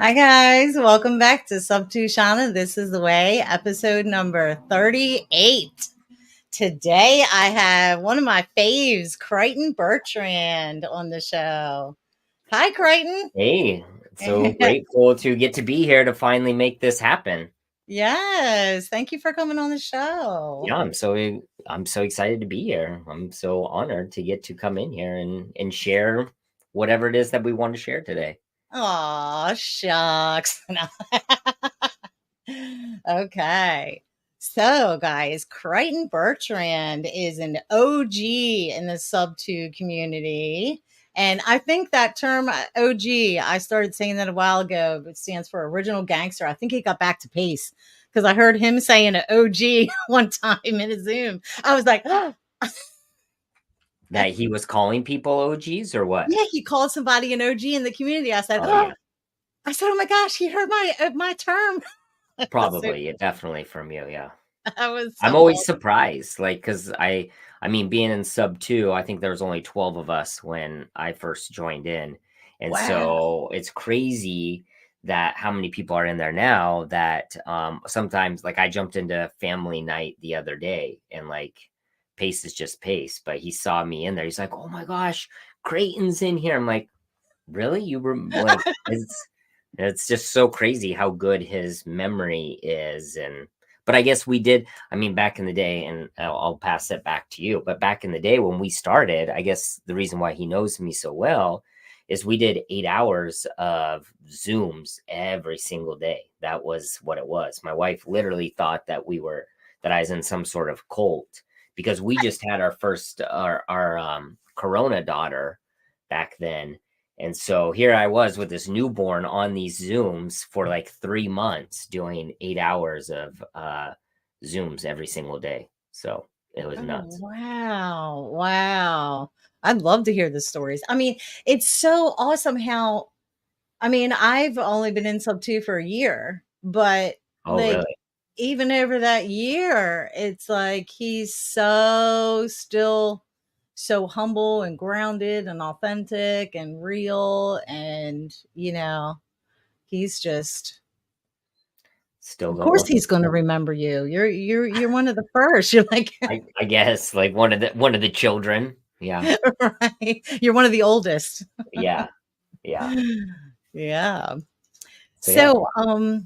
Hi guys, welcome back to Subto Shauna. This is the way, episode number 38. Today I have one of my faves, Creighton Bertrand, on the show. Hi, Creighton. Hey, so grateful to get to be here to finally make this happen. Yes, thank you for coming on the show. Yeah, I'm so excited to be here. I'm so honored to get to come in here and share whatever it is that we want to share today. Aw, shucks. Okay. So, guys, Creighton Bertrand is an OG in the Subto community. And I think that term OG, I started saying that a while ago, it stands for original gangster. I think he got back to pace because I heard him saying an OG one time in a Zoom. I was like, oh. That he was calling people OGs or what? Yeah, he called somebody an OG in the community. I said, Oh oh, yeah, oh my gosh, he heard my term. So probably. Definitely from you. Yeah. that was I'm so always awesome. surprised, like, because I mean, being in sub two, I think there was only 12 of us when I first joined in, and Wow. so it's crazy that how many people are in there now. That sometimes, like, I jumped into family night the other day, and like, pace is just pace, but he saw me in there. He's like, "Oh my gosh, Creighton's in here." I'm like, "Really? You were like, it's just so crazy how good his memory is." And but I guess we did. I mean, back in the day, and I'll pass it back to you. But back in the day when we started, I guess the reason why he knows me so well is we did 8 hours of Zooms every single day. That was what it was. My wife literally thought that I was in some sort of cult because we just had our first our Corona daughter back then. And so here I was with this newborn on these Zooms for like 3 months doing 8 hours of Zooms every single day. So it was Oh, nuts. wow. Wow. I'd love to hear the stories. I mean, it's so awesome how I've only been in sub 2 for a year, but, Oh, like, really? even over that year, it's like he's so still so humble and grounded and authentic and real and, he's just Still of course, going. he's gonna remember you. You're one of the first. You're like I guess like one of the children. Yeah. right? You're one of the oldest. Yeah. Yeah. Yeah. So yeah. So,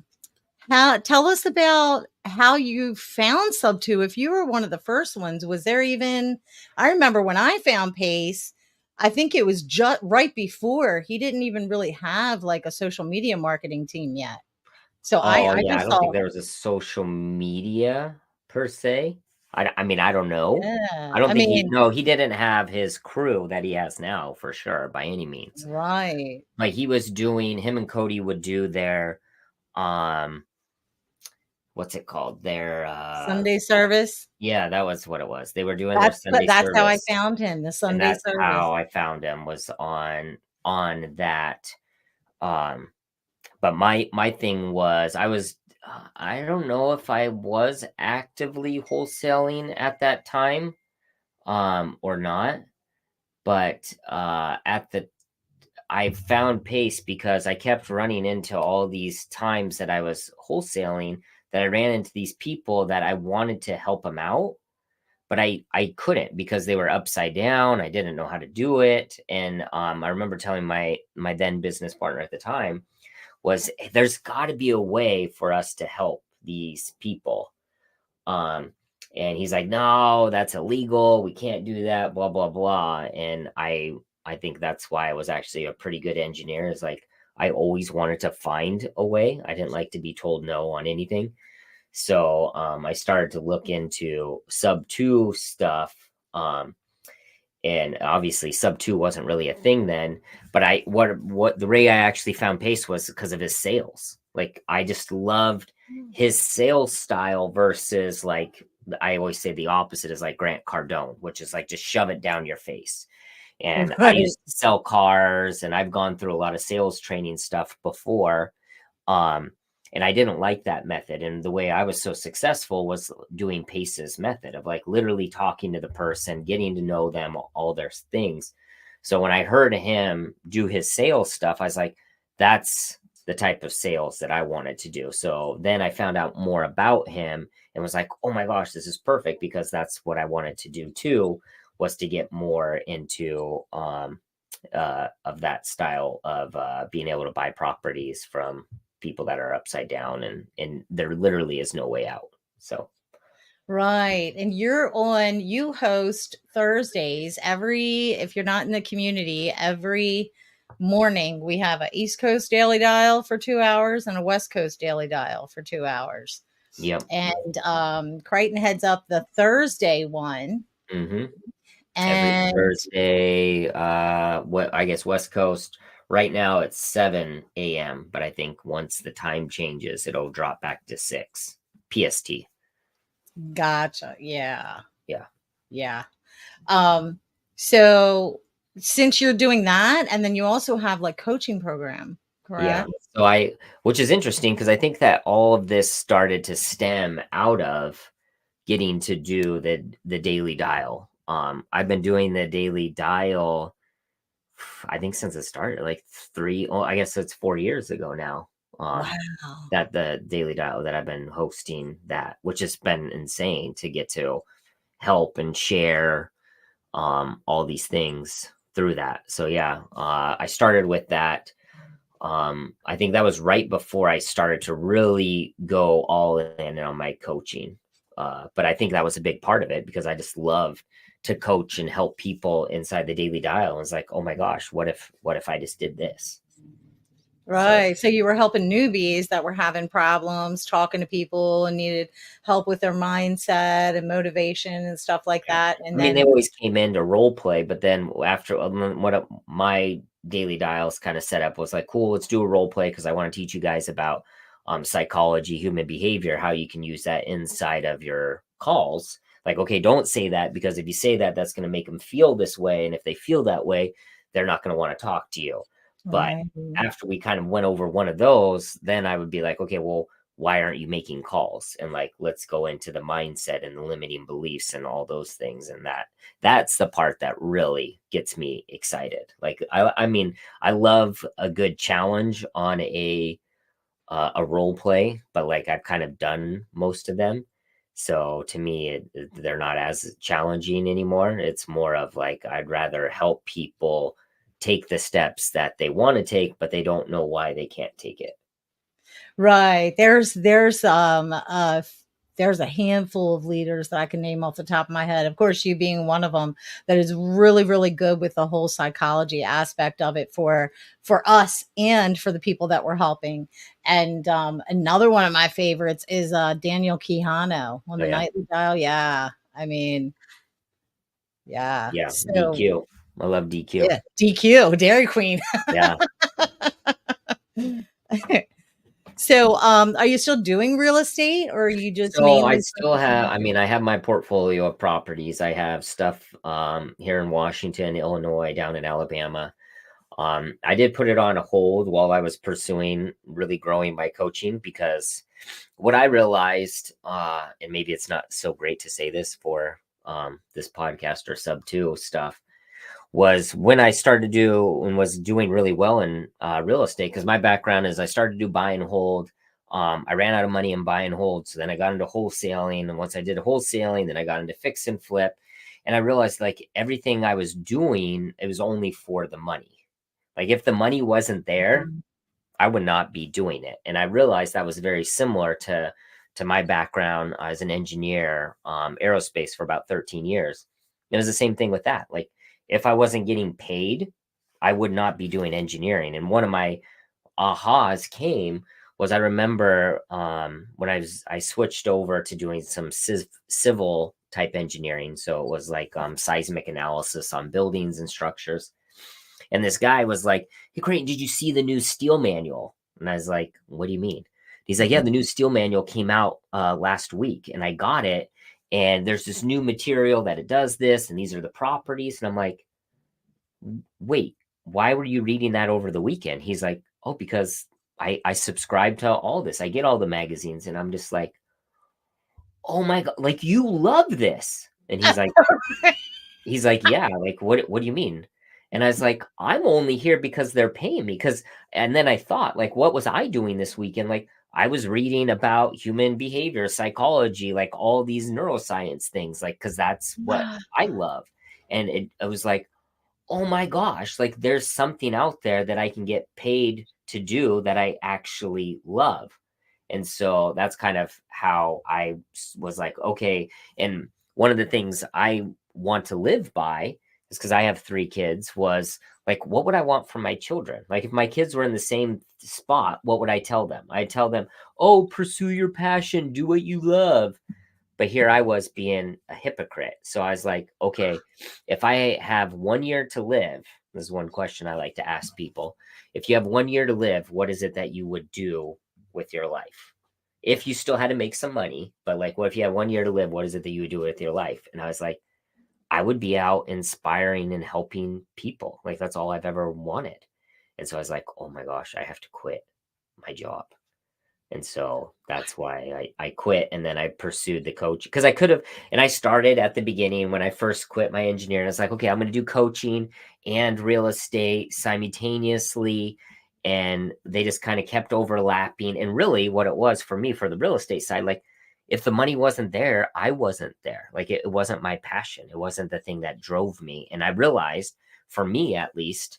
how tell us about how you found Sub2. If you were one of the first ones, was there even I remember when I found Pace, I think it was just right before he didn't even really have like a social media marketing team yet. So I Oh I yeah. I just don't think saw there was a social media per se. I mean, I don't know. I yeah. don't I think he mean, no, he didn't have his crew that he has now for sure by any means. right. Like he was doing him and Cody would do their um what's it called? Their Sunday service. yeah, that was what it was. They were doing their Sunday That's how I service, found him, the and Sunday that's service. how I found him was on that. Um but my thing was I don't know if I was actively wholesaling at that time or not, but at the I found pace because I kept running into all these times that I was wholesaling that I ran into these people that I wanted to help them out, but I couldn't because they were upside down. I didn't know how to do it, and I remember telling my then business partner at the time was there's got to be a way for us to help these people. Um, and he's like, no, that's illegal. We can't do that, blah, blah, blah. And I think that's why I was actually a pretty good engineer is like, I always wanted to find a way. I didn't like to be told no on anything. So I started to look into sub two stuff. And obviously sub two wasn't really a thing then, but what the way I actually found pace was because of his sales. Like I just loved his sales style versus like I always say the opposite is like Grant Cardone, which is like just shove it down your face. And I Right. used to sell cars and I've gone through a lot of sales training stuff before. Um, and I didn't like that method. And the way I was so successful was doing Pace's method of like literally talking to the person, getting to know them, all their things. So when I heard him do his sales stuff, I was like, the type of sales that I wanted to do. So then I found out more about him and was like, oh my gosh, this is perfect, because that's what I wanted to do too, was to get more into of that style of being able to buy properties from people that are upside down, and there literally is no way out. So Right. And you host Thursdays if you're not in the community, every morning we have a East Coast Daily Dial for 2 hours and a West Coast Daily Dial for 2 hours. yep. And Creighton heads up the Thursday one. Mm-hmm. Every And Thursday, what I guess West Coast right now it's 7 a.m., but I think once the time changes, it'll drop back to 6 PST. gotcha. Yeah. Yeah. Yeah. Um, so since you're doing that, and then you also have like coaching program, Yeah. correct? So which is interesting, because I think that all of this started to stem out of getting to do the daily dial. I've been doing the daily dial, I think since it started, like I guess it's 4 years ago now. Wow. That the daily dial that I've been hosting that, which has been insane to get to help and share all these things through that. So yeah, I started with that. I think that was right before I started to really go all in on my coaching. But I think that was a big part of it, because I just love to coach and help people inside the daily dial. And it's like, oh my gosh, what if I just did this? So Right. So you were helping newbies that were having problems talking to people and needed help with their mindset and motivation and stuff like yeah. that. I And mean, they then, always came in to role play, but then after what my daily dials kind of set up was like, cool, let's do a role play, because I want to teach you guys about psychology, human behavior, how you can use that inside of your calls. Like, okay, don't say that, because if you say that, that's going to make them feel this way. And if they feel that way, they're not going to want to talk to you. But right. after we kind of went over one of those, then I would be like, okay, well, why aren't you making calls? And like, let's go into the mindset and the limiting beliefs and all those things. And that's the part that really gets me excited. Like, I mean, I love a good challenge on a role play, but like I've kind of done most of them. So to me, they're not as challenging anymore. It's more of like, I'd rather help people take the steps that they want to take, but they don't know why they can't take it. Right. There's a handful of leaders that I can name off the top of my head. Of course, you being one of them, that is really, really good with the whole psychology aspect of it for us and for the people that we're helping. And another one of my favorites is Daniel Quijano on Oh the yeah. nightly dial. Yeah. I mean, yeah. Yeah. So DQ. I love DQ. yeah, DQ, Dairy Queen. Yeah. So, are you still doing real estate or are you just So I mainly still focusing have, on I mean, I have my portfolio of properties. I have stuff here in Washington, Illinois, down in Alabama. I did put it on a hold while I was pursuing really growing my coaching, because what I realized, and maybe it's not so great to say this for this podcast or Subto stuff, was when I started to do and was doing really well in real estate, because my background is I started to do buy and hold. I ran out of money in buy and hold. So then I got into wholesaling. And once I did wholesaling, then I got into fix and flip. And I realized like everything I was doing, it was only for the money. Like if the money wasn't there, Mhm. I would not be doing it. And I realized that was very similar to my background as an engineer, aerospace for about 13 years. It was the same thing with that. Like if I wasn't getting paid, I would not be doing engineering. And one of my ahas came was I remember when I switched over to doing some civil type engineering. So it was like seismic analysis on buildings and structures. And this guy was like, "Hey, Creighton, did you see the new steel manual?" And I was like, "What do you mean?" He's like, "Yeah, the new steel manual came out last week, and I got it. And there's this new material that it does this, and these are the properties." And I'm like, "Wait, why were you reading that over the weekend?" He's like, "Oh, because I subscribe to all this. I get all the magazines." And I'm just like, "Oh my god, like you love this?" And he's like, "Yeah, like what do you mean?" And I was like, I'm only here because they're paying me. And then I thought, like, what was I doing this weekend? Like, I was reading about human behavior, psychology, like all these neuroscience things, like, because that's what I love. And it was like, oh my gosh, like there's something out there that I can get paid to do that I actually love. And so that's kind of how I was like, okay. And one of the things I want to live by is because I have 3 kids, was like, what would I want from my children? Like, if my kids were in the same spot, what would I tell them? I'd tell them, oh, pursue your passion, do what you love. But here I was being a hypocrite. So I was like, okay, if I have 1 year to live, this is one question I like to ask people. If you have 1 year to live, what is it that you would do with your life? If you still had to make some money, but like, what if you had 1 year to live? What is it that you would do with your life? And I was like, I would be out inspiring and helping people. Like, that's all I've ever wanted. And so I was like, oh my gosh, I have to quit my job. And so that's why I quit, and then I pursued the coach, because I could have, and I started at the beginning when I first quit my engineering. I was like, okay, I'm going to do coaching and real estate simultaneously. And they just kind of kept overlapping. And really, what it was for me for the real estate side, like, if the money wasn't there, I wasn't there. Like, it wasn't my passion. It wasn't the thing that drove me. And I realized, for me at least,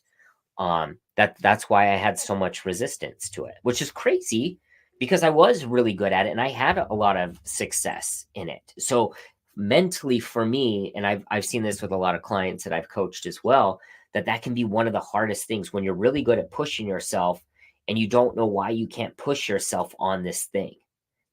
that's why I had so much resistance to it, which is crazy because I was really good at it and I had a lot of success in it. So mentally for me, and I've seen this with a lot of clients that I've coached as well, that can be one of the hardest things when you're really good at pushing yourself and you don't know why you can't push yourself on this thing.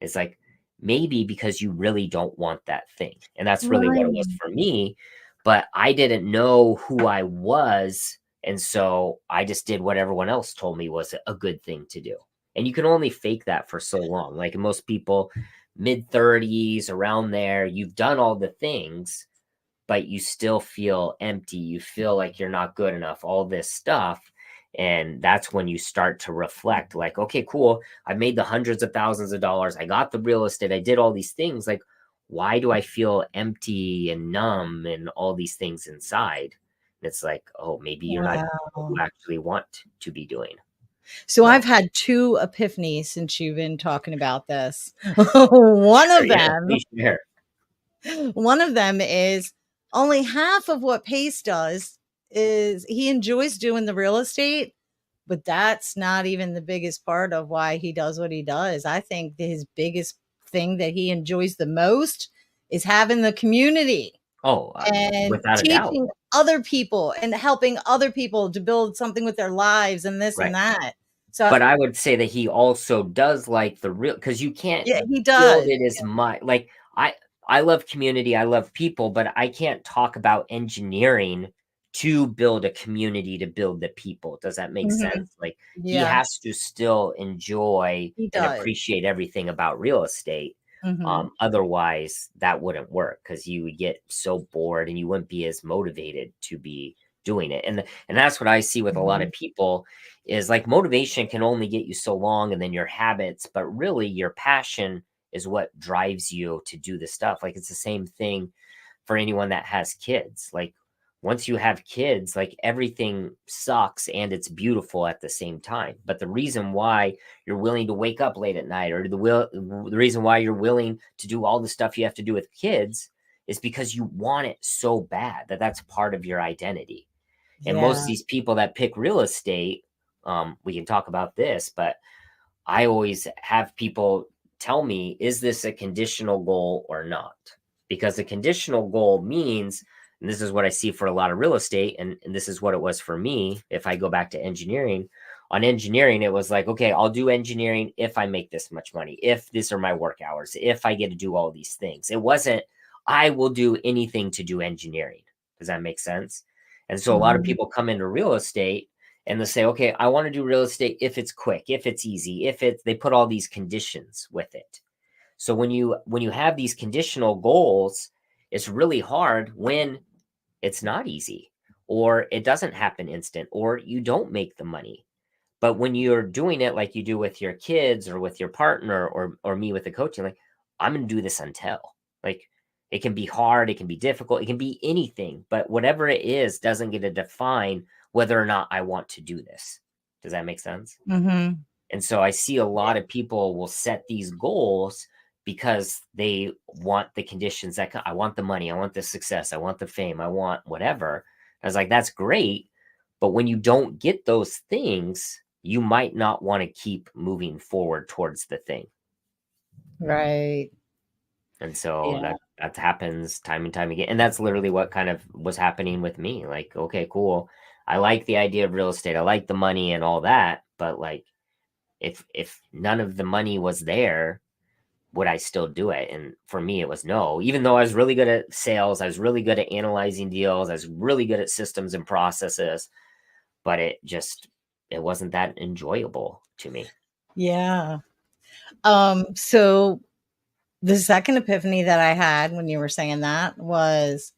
It's like, maybe because you really don't want that thing. And that's really what it was Right. for me. But I didn't know who I was, and so I just did what everyone else told me was a good thing to do. And you can only fake that for so long. Like, most people, mid 30s, around there, you've done all the things, but you still feel empty. You feel like you're not good enough, all this stuff. And that's when you start to reflect, like, okay, cool. I made the hundreds of thousands of dollars. I got the real estate. I did all these things. Like, why do I feel empty and numb and all these things inside? And it's like, oh, maybe you're not what you Wow. actually want to be doing. So I've So, had 2 epiphanies since you've been talking about this. One sure, of yeah, them please share. One of them is only half of what Pace does is he enjoys doing the real estate, but that's not even the biggest part of why he does what he does. I think that his biggest thing that he enjoys the most is having the community Oh, and without a doubt. teaching other people and helping other people to build something with their lives and this and Right. that. So But I would say that he also does like the real, because you can't yeah, he build does. it as much. Like, I love community, I love people, but I can't talk about engineering to build a community, to build the people. Does that make Mhm. sense? Like, he Yeah, has to still enjoy he and does. appreciate everything about real estate. Mhm. Otherwise, that wouldn't work, because you would get so bored and you wouldn't be as motivated to be doing it. And that's what I see with a lot of Mhm. people, is like, motivation can only get you so long, and then your habits, but really your passion is what drives you to do the stuff. Like, it's the same thing for anyone that has kids. Like, once you have kids, like, everything sucks and it's beautiful at the same time. But the reason why you're willing to wake up late at night, or the reason why you're willing to do all the stuff you have to do with kids, is because you want it so bad, that's part of your identity. And most of Yeah. these people that pick real estate, we can talk about this, but I always have people tell me, is this a conditional goal or not? Because a conditional goal means, and this is what I see for a lot of real estate, and this is what it was for me. If I go back to engineering, on engineering, it was like, okay, I'll do engineering if I make this much money, if these are my work hours, if I get to do all these things. It wasn't, I will do anything to do engineering. Does that make sense? And so a lot of Mhm. people come into real estate and they'll say, okay, I want to do real estate if it's quick, if it's easy, if it's, they put all these conditions with it. So when you have these conditional goals, it's really hard when it's not easy, or it doesn't happen instant, or you don't make the money. But when you're doing it like you do with your kids or with your partner, or me with the coaching, like, I'm going to do this until, like, It can be hard, it can be difficult, it can be anything, but whatever it is doesn't get to define whether or not I want to do this. Does that make sense? Mm-hmm. And so I see a lot of people will set these goals because they want the conditions that I want the money, I want the success, I want the fame, I want whatever. I was like, that's great. But when you don't get those things, you might not want to keep moving forward towards the thing. Right. And so Yeah. that happens time and time again. And that's literally what kind of was happening with me. Like, okay, cool. I like the idea of real estate. I like the money and all that, but like if none of the money was there, would I still do it? And for me, it was no. Even though I was really good at sales, I was really good at analyzing deals, I was really good at systems and processes, but it wasn't that enjoyable to me. Yeah. So the second epiphany that I had when you were saying that was,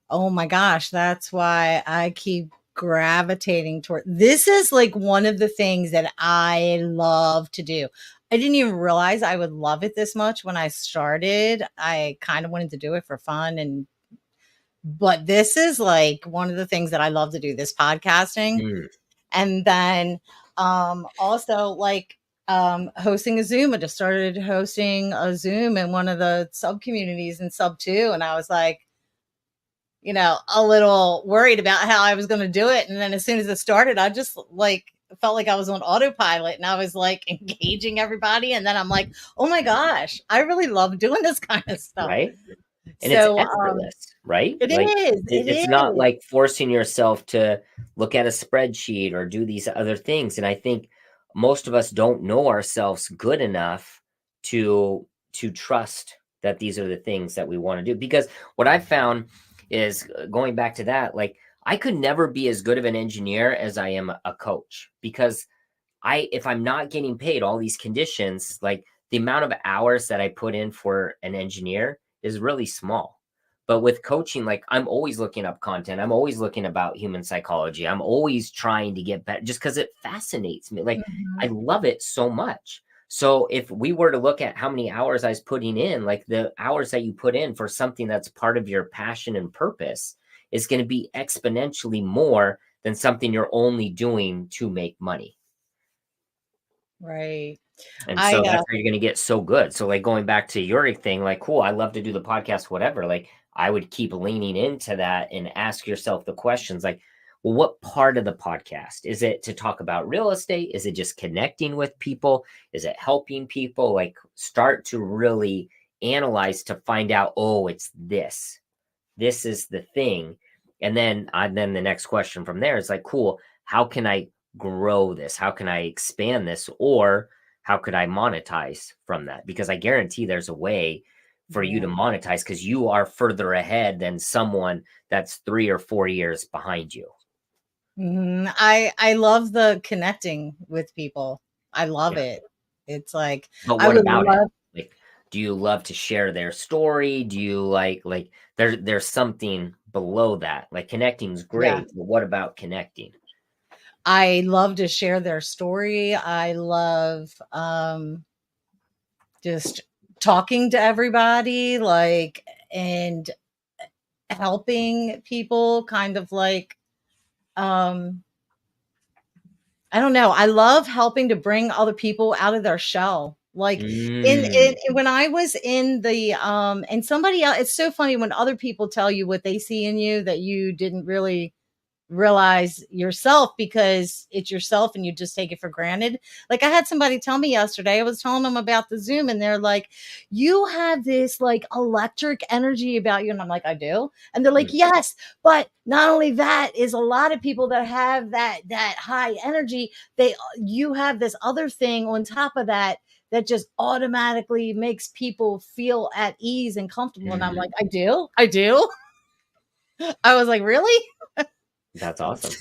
oh my gosh, that's why I keep gravitating toward this. Is like one of the things that I love to do. I didn't even realize I would love it this much when I started. I kind of wanted to do it for fun, but this is like one of the things that I love to do, this podcasting. Mm, And then also like hosting a Zoom. I just started hosting a Zoom in one of the sub communities in Subto, and I was like, a little worried about how I was going to do it. And then as soon as it started, I just like felt like I was on autopilot, and I was like engaging everybody. And then I'm like, oh my gosh, I really love doing this kind of stuff. right. And it's So effortless, right? it Like is, it it's not is. like forcing yourself to look at a spreadsheet or do these other things. And I think most of us don't know ourselves good enough to trust that these are the things that we want to do. Because what I found is going back to that, like I could never be as good of an engineer as I am a coach, because if I'm not getting paid all these conditions, like the amount of hours that I put in for an engineer is really small. But with coaching, like I'm always looking up content. I'm always looking about human psychology. I'm always trying to get better just because it fascinates me. Like I Mhm. love it so much. So if we were to look at how many hours I was putting in, like the hours that you put in for something that's part of your passion and purpose is going to be exponentially more than something you're only doing to make money. Right. And I so that's how you're gonna get so good. So, like, going back to your thing, like, cool, I love to do the podcast, whatever. Like, I would keep leaning into that and ask yourself the questions like, well, what part of the podcast? Is it to talk about real estate? Is it just connecting with people? Is it helping people? Like, start to really analyze to find out, oh, it's this. This is the thing. And then the next question from there is like, cool, how can I grow this? How can I expand this? Or how could I monetize from that? Because I guarantee there's a way for you Yeah. to monetize because you are further ahead than someone that's 3 or 4 years behind you. I love the connecting with people. I love Yeah. it. It's like But I what would about it? love. Like, do you love to share their story? Do you like there's something below that? Like connecting's Yeah. great, but what about connecting? I love to share their story. I love just talking to everybody, like, and helping people kind of like um I don't know. I love helping to bring other people out of their shell. Like Mm, when I was in the and somebody else, it's so funny when other people tell you what they see in you that you didn't really realize yourself, because it's yourself and you just take it for granted. Like I had somebody tell me yesterday, I was telling them about the Zoom, and they're like, you have this like electric energy about you. And I'm like, I do. And they're like, mm, yes, but not only that, is a lot of people that have that high energy, you have this other thing on top of that that just automatically makes people feel at ease and comfortable. And I'm like, mhm. I do. I was like, really? That's awesome.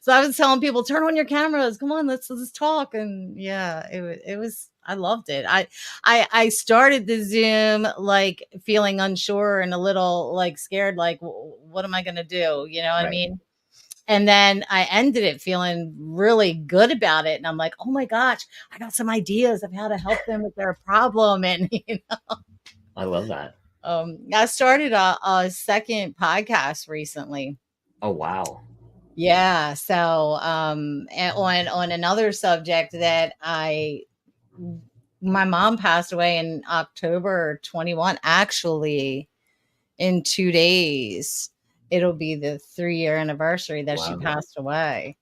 So I was telling people, turn on your cameras. Come on, let's talk. And yeah, it was I loved it. I started the Zoom like feeling unsure and a little like scared, like what am I gonna do? You know what I Right. mean? And then I ended it feeling really good about it. And I'm like, oh my gosh, I got some ideas of how to help them with their problem. And I love that. I started a second podcast recently. Oh, wow. Yeah. So, and on another subject that my mom passed away in October 21. Actually, in 2 days, it'll be the 3-year anniversary that she Wow. passed away.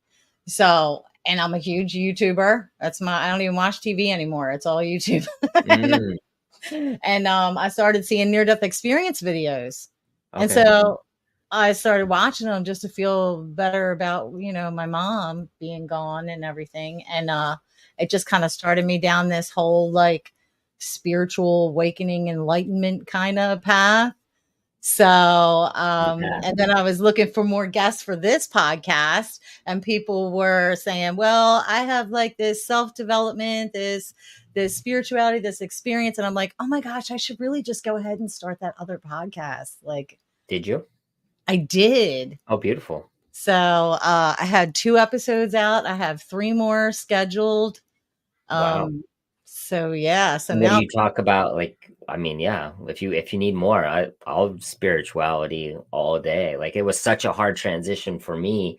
So, and I'm a huge YouTuber. I don't even watch TV anymore. It's all YouTube. Mm, And I started seeing near death experience videos. And okay. so I started watching them just to feel better about, my mom being gone and everything. And it just kind of started me down this whole like spiritual awakening, enlightenment kind of path. So, Yeah. and then I was looking for more guests for this podcast, and people were saying, "Well, I have like this self development, this spirituality, this experience," and I'm like, "Oh my gosh, I should really just go ahead and start that other podcast." Like, Did you? I did. Oh, beautiful. So, I had 2 episodes out. I have 3 more scheduled. Wow. Um, so yeah. So And what do now, you talk about? Like, I mean, yeah, if you need more, I'll spirituality all day. Like it was such a hard transition for me.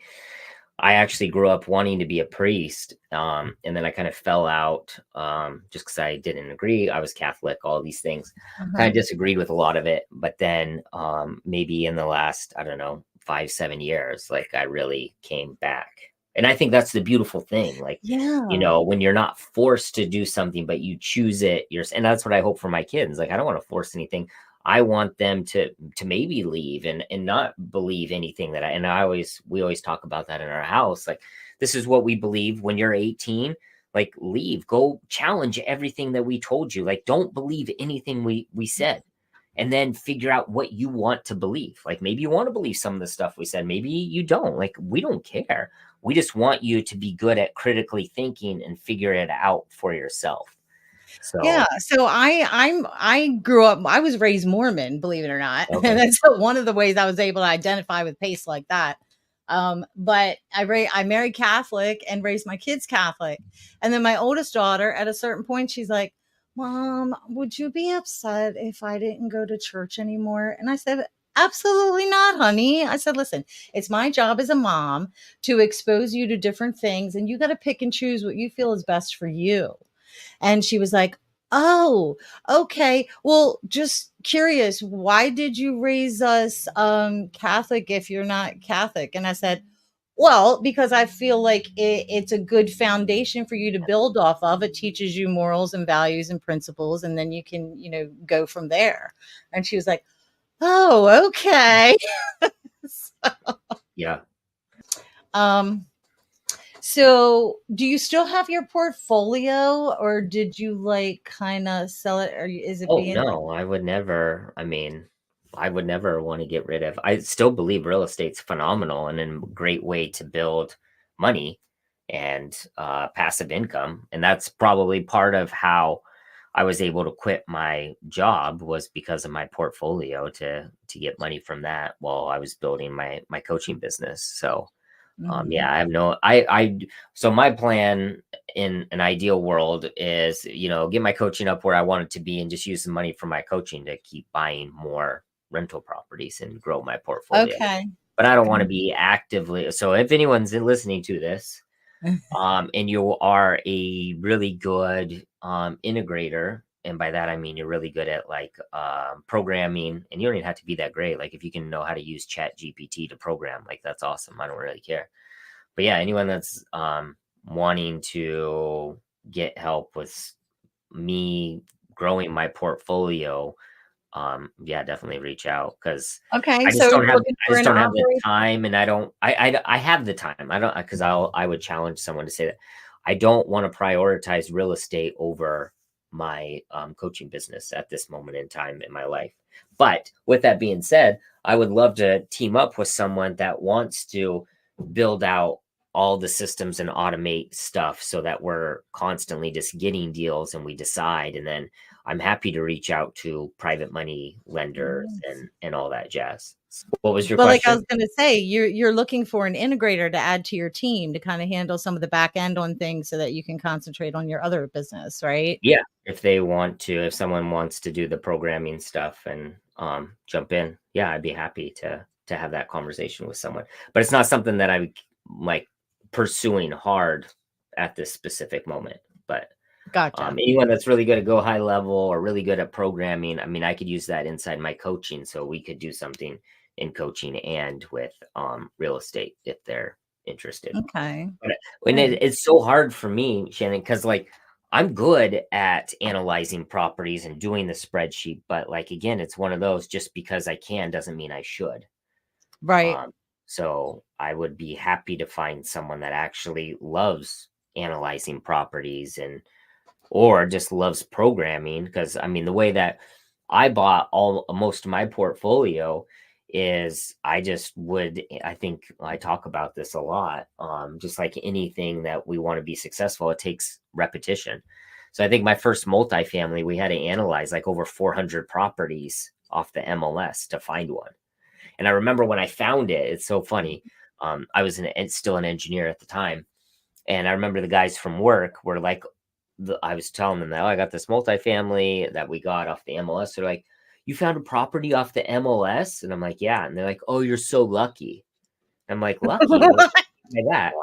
I actually grew up wanting to be a priest. And then I kind of fell out just because I didn't agree. I was Catholic, all these things. Kind uh-huh. of disagreed with a lot of it. But then maybe in the last, I don't know, 5, 7 years, like I really came back. And I think that's the beautiful thing. Like, Yeah. when you're not forced to do something, but you choose it, and that's what I hope for my kids. Like, I don't want to force anything. I want them to maybe leave and not believe anything that we always talk about that in our house. Like, this is what we believe. When you're 18, like, leave, go challenge everything that we told you. Like, don't believe anything we said. And then figure out what you want to believe. Like, maybe you want to believe some of the stuff we said. Maybe you don't. Like, we don't care. We just want you to be good at critically thinking and figure it out for yourself. Yeah, So, so I grew up. I was raised Mormon, believe it or not, and okay. that's one of the ways I was able to identify with pace like that. But I married Catholic and raised my kids Catholic, and then my oldest daughter, at a certain point, she's like, "Mom, would you be upset if I didn't go to church anymore?" And I said, "Absolutely not, honey." I said, "Listen, it's my job as a mom to expose you to different things, and you got to pick and choose what you feel is best for you." And she was like, "Oh, okay. Well, just curious, why did you raise us Catholic if you're not Catholic?" And I said, "Well, because I feel like it's a good foundation for you to build off of. It teaches you morals and values and principles, and then you can, go from there." And she was like, "Oh, okay." Yeah. um, So, do you still have your portfolio, or did you like kind of sell it, or is it Oh, being like, no, I would never. I mean, I would never want to get rid of. I still believe real estate's phenomenal and a great way to build money and passive income. And that's probably part of how I was able to quit my job, was because of my portfolio, to get money from that while I was building my coaching business. So, Mhm. yeah, I have no, so my plan in an ideal world is, get my coaching up where I want it to be and just use the money from my coaching to keep buying more rental properties and grow my portfolio. Okay. But I don't want to Good. be actively. So if anyone's listening to this, and you are a really good integrator, and by that I mean you're really good at like programming, and you don't even have to be that great. Like, if you can know how to use Chat GPT to program, like, that's awesome. I don't really care. But yeah, anyone that's wanting to get help with me growing my portfolio, yeah, definitely reach out, because Okay, I just so don't you're have looking I for just an don't have the operator. time, and I have the time. I don't, because I would challenge someone to say that I don't want to prioritize real estate over my coaching business at this moment in time in my life. But with that being said, I would love to team up with someone that wants to build out all the systems and automate stuff so that we're constantly just getting deals and we decide, and then I'm happy to reach out to private money lenders Yes. and all that jazz. What was your But like I question? was gonna say, you're looking for an integrator to add to your team to kind of handle some of the back end on things so that you can concentrate on your other business, right? Yeah, if someone wants to do the programming stuff jump in, yeah, I'd be happy to have that conversation with someone. But it's not something that I'm like pursuing hard at this specific moment. But Gotcha. anyone that's really good at go high level or really good at programming, I mean, I could use that inside my coaching. So we could do something in coaching and with real estate if they're interested. Okay. But when Good. it's so hard for me, Shannon, because like I'm good at analyzing properties and doing the spreadsheet, but like again, it's one of those just because I can doesn't mean I should. Right. Um, so I would be happy to find someone that actually loves analyzing properties and or just loves programming. Because I mean, the way that I bought all most of my portfolio is I just would, I think I talk about this a lot. Just like anything that we want to be successful, it takes repetition. So I think my first multifamily, we had to analyze like over 400 properties off the MLS to find one. And I remember when I found it, it's so funny. I was still an engineer at the time, and I remember the guys from work were like, I was telling them that, oh, I got this multifamily that we got off the MLS. They're like, you found a property off the MLS? And I'm like, yeah. And they're like, oh, you're so lucky. I'm like, lucky? What by that?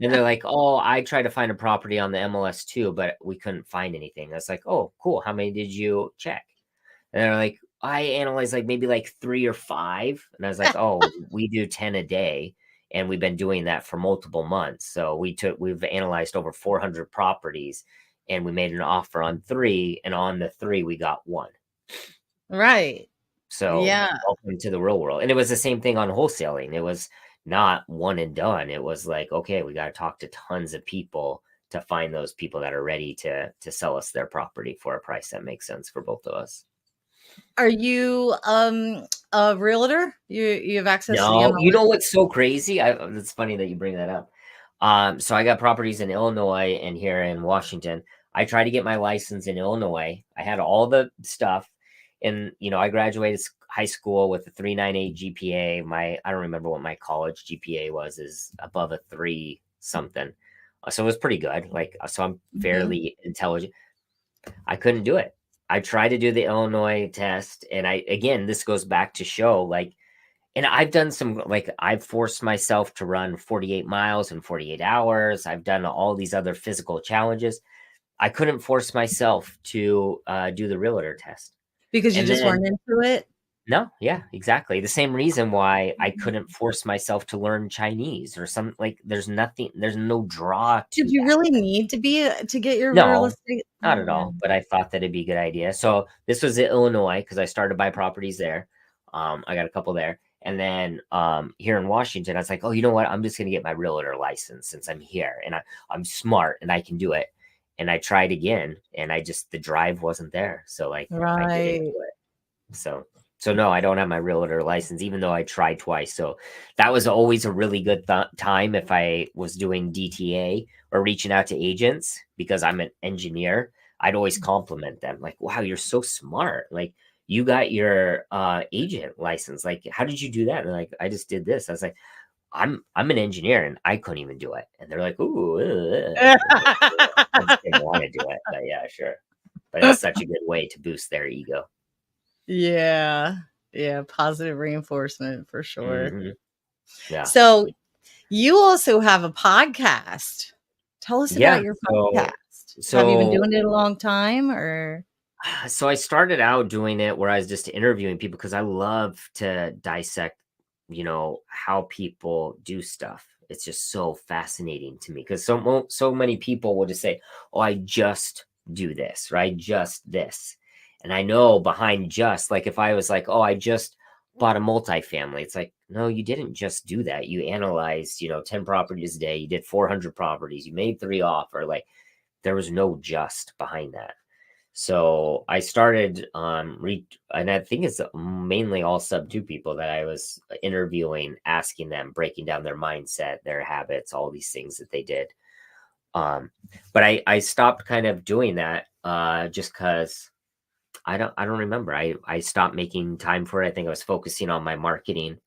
And they're like, oh, I tried to find a property on the MLS too, but we couldn't find anything. I was like, oh, cool. How many did you check? And they're like, I analyzed like maybe like 3 or 5. And I was like, oh, we do 10 a day. And we've been doing that for multiple months. So we've analyzed over 400 properties and we made an offer on 3. And on the 3, we got 1. Right. So Yeah. welcome to the real world. And it was the same thing on wholesaling. It was not one and done. It was like, okay, we got to talk to tons of people to find those people that are ready to sell us their property for a price that makes sense for both of us. Are you a realtor? You have access to the No, you MLS? know what's so crazy? It's funny that you bring that up. So I got properties in Illinois and here in Washington. I tried to get my license in Illinois. I had all the stuff, and I graduated high school with a 3.98 GPA. I don't remember what my college GPA was, is above a 3 something. So it was pretty good. Like, so I'm Mhm. fairly intelligent. I couldn't do it. I tried to do the Illinois test, and again, this goes back to show like, and I've done some, like, I've forced myself to run 48 miles in 48 hours. I've done all these other physical challenges. I couldn't force myself to do the realtor test. Because you And just then, weren't into it? no, yeah, exactly. The same reason why I couldn't force myself to learn Chinese or some, like, there's no draw Did to you that. really need to be to get your real No, estate? not at all, but I thought that it'd be a good idea. So this was in Illinois because I started to buy properties there. I got a couple there. And then here in Washington, I was like, oh, you know what? I'm just gonna get my realtor license since I'm here and I'm smart and I can do it. And I tried again and the drive wasn't there. So like I didn't Right. do it. So no, I don't have my realtor license, even though I tried twice. So that was always a really good time if I was doing DTA or reaching out to agents because I'm an engineer. I'd always compliment them, like, "Wow, you're so smart! Like, you got your agent license. Like, how did you do that?" And they're like, "I just did this." I was like, "I'm an engineer, and I couldn't even do it." And they're like, "Ooh," I just didn't want to do it, but yeah, sure. But it's such a good way to boost their ego. Yeah. Yeah, positive reinforcement for sure. Hmm. Yeah. So, you also have a podcast. Tell us Yeah. about your So podcast. Have you been so doing it a long time or so I started out doing it where I was just interviewing people because I love to dissect, how people do stuff. It's just so fascinating to me because so many people will just say, "Oh, I just do this," right? Just this. And I know behind just, like, if I was like, "Oh, I just bought a multifamily," it's like, no, you didn't just do that. You analyzed, 10 properties a day. You did 400 properties. You made 3 off, or like there was no just behind that. So I started and I think it's mainly all Subto people that I was interviewing, asking them, breaking down their mindset, their habits, all these things that they did. Um, but I stopped kind of doing that just because I don't remember. I stopped making time for it. I think I was focusing on my marketing.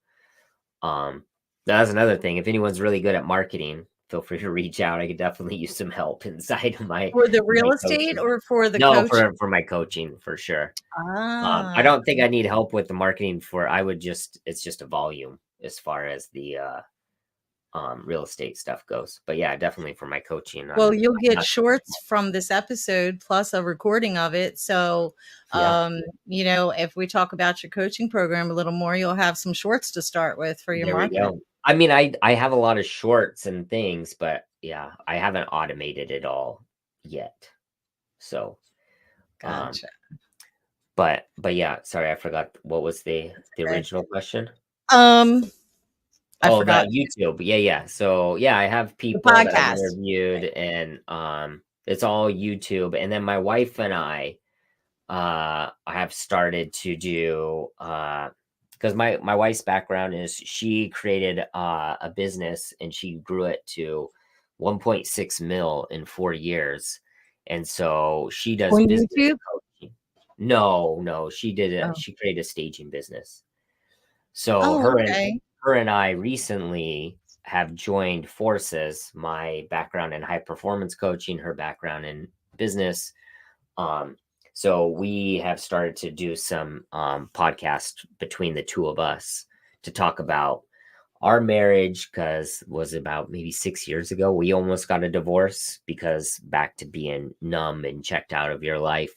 Um, that's another thing. If anyone's really good at marketing, feel free to reach out. I could definitely use some help inside of For the my real estate coaching. or for the No, coaching? for my coaching for sure. I Ah, don't think I need help with the marketing for. I would just it's just a volume as far as the real estate stuff goes. But yeah, definitely for my coaching. well, you'll I'm get not. shorts from this episode plus a recording of it. So, Yeah, if we talk about your coaching program a little more, you'll have some shorts to start with for your there we marketing. go. I mean, I have a lot of shorts and things, but yeah, I haven't automated it all yet. So, um, Gotcha. but yeah, sorry, I forgot what was the Okay. original question. Um, I Oh, forgot the YouTube. Yeah, yeah. So yeah, I have the people that I've podcast. interviewed, and it's all YouTube. And then my wife and I have started to do because my wife's background is she created a business and she grew it to 1.6 mil in 4 years, and so she does On business YouTube? coaching. No, no, she did it. Oh. She created a staging business. So Oh, okay. her and I recently have joined forces. My background in high performance coaching, her background in business. Um, so we have started to do some podcast between the two of us to talk about our marriage because was about maybe 6 years ago. We almost got a divorce because back to being numb and checked out of your life.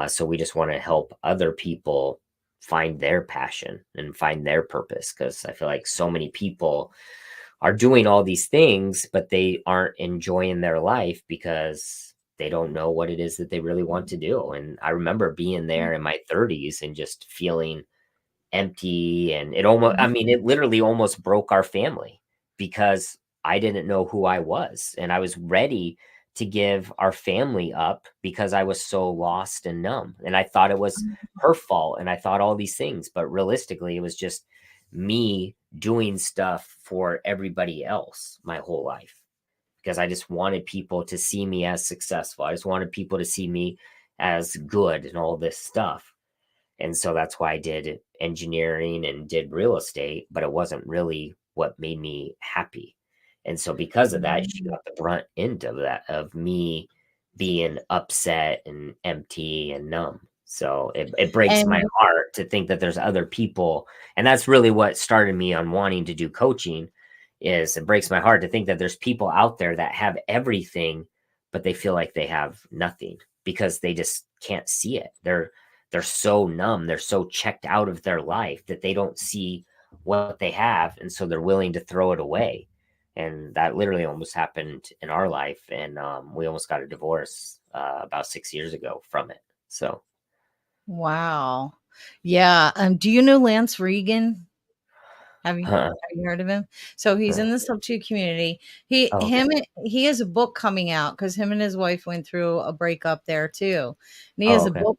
So we just want to help other people find their passion and find their purpose because I feel like so many people are doing all these things, but they aren't enjoying their life because they don't know what it is that they really want to do. And I remember being there in my 30s and just feeling empty. And it almost, I mean, it literally almost broke our family because I didn't know who I was. And I was ready to give our family up because I was so lost and numb. And I thought it was her fault. And I thought all these things, but realistically, it was just me doing stuff for everybody else my whole life because I just wanted people to see me as successful. I just wanted people to see me as good and all this stuff. And so that's why I did engineering and did real estate, but it wasn't really what made me happy. And so because of that, she Mm. got the brunt end of that, of me being upset and empty and numb. So it breaks my And heart to think that there's other people. And that's really what started me on wanting to do coaching is it breaks my heart to think that there's people out there that have everything, but they feel like they have nothing because they just can't see it. They're so numb, they're so checked out of their life that they don't see what they have, and so they're willing to throw it away. And that literally almost happened in our life, and we almost got a divorce about 6 years ago from it. So, wow. Yeah. Do you know Lance Regan? Have you huh, have you heard of him? So he's huh. in the Subto community. Oh, okay. He has a book coming out because him and his wife went through a breakup there too. And he Oh, has a okay. book